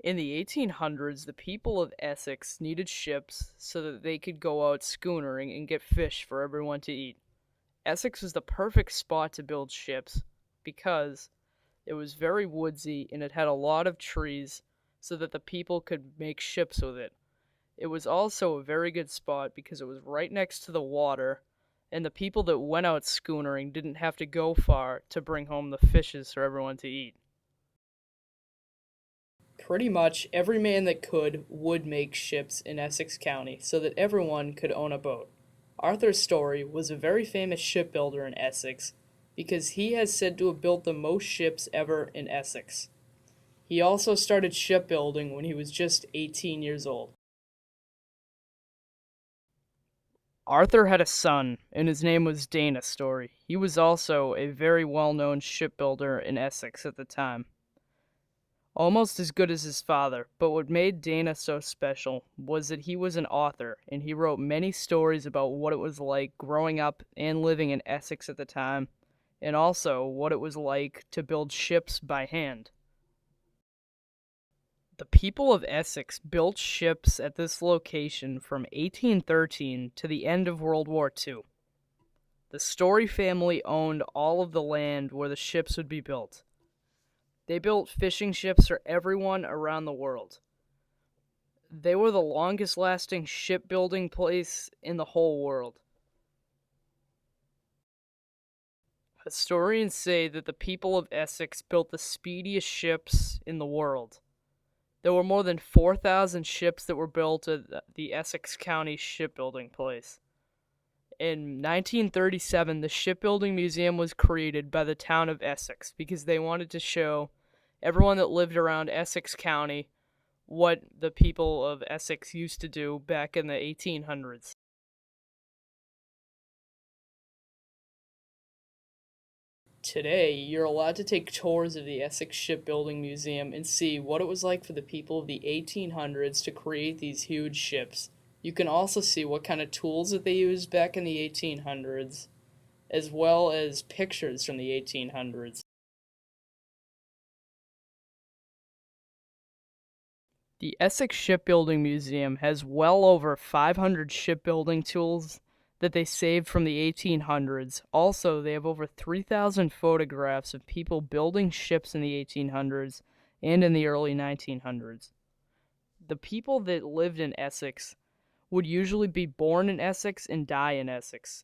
In the 1800s, the people of Essex needed ships so that they could go out schoonering and get fish for everyone to eat. Essex was the perfect spot to build ships because it was very woodsy and it had a lot of trees so that the people could make ships with it. It was also a very good spot because it was right next to the water, and the people that went out schoonering didn't have to go far to bring home the fishes for everyone to eat. Pretty much every man that could would make ships in Essex County so that everyone could own a boat. Arthur Story was a very famous shipbuilder in Essex because he is said to have built the most ships ever in Essex. He also started shipbuilding when he was just 18 years old. Arthur had a son, and his name was Dana Story. He was also a very well known shipbuilder in Essex at the time. Almost as good as his father, but what made Dana so special was that he was an author, and he wrote many stories about what it was like growing up and living in Essex at the time, and also what it was like to build ships by hand. The people of Essex built ships at this location from 1813 to the end of World War II. The Story family owned all of the land where the ships would be built. They built fishing ships for everyone around the world. They were the longest lasting shipbuilding place in the whole world. Historians say that the people of Essex built the speediest ships in the world. There were more than 4,000 ships that were built at the Essex County shipbuilding place. In 1937, the Shipbuilding Museum was created by the town of Essex because they wanted to show everyone that lived around Essex County what the people of Essex used to do back in the 1800s. Today, you're allowed to take tours of the Essex Shipbuilding Museum and see what it was like for the people of the 1800s to create these huge ships. You can also see what kind of tools that they used back in the 1800s, as well as pictures from the 1800s. The Essex Shipbuilding Museum has well over 500 shipbuilding tools that they saved from the 1800s. Also, they have over 3,000 photographs of people building ships in the 1800s and in the early 1900s. The people that lived in Essex would usually be born in Essex and die in Essex.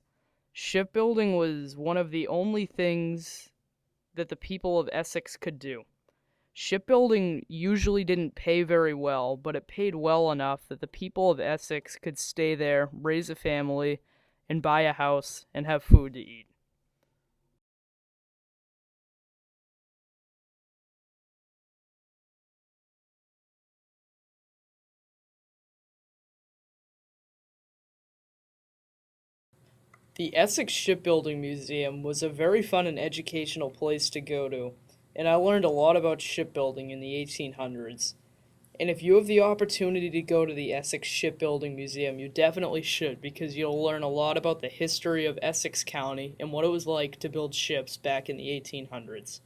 Shipbuilding was one of the only things that the people of Essex could do. Shipbuilding usually didn't pay very well, but it paid well enough that the people of Essex could stay there, raise a family, and buy a house and have food to eat. The Essex Shipbuilding Museum was a very fun and educational place to go to, and I learned a lot about shipbuilding in the 1800s. And if you have the opportunity to go to the Essex Shipbuilding Museum, you definitely should because you'll learn a lot about the history of Essex County and what it was like to build ships back in the 1800s.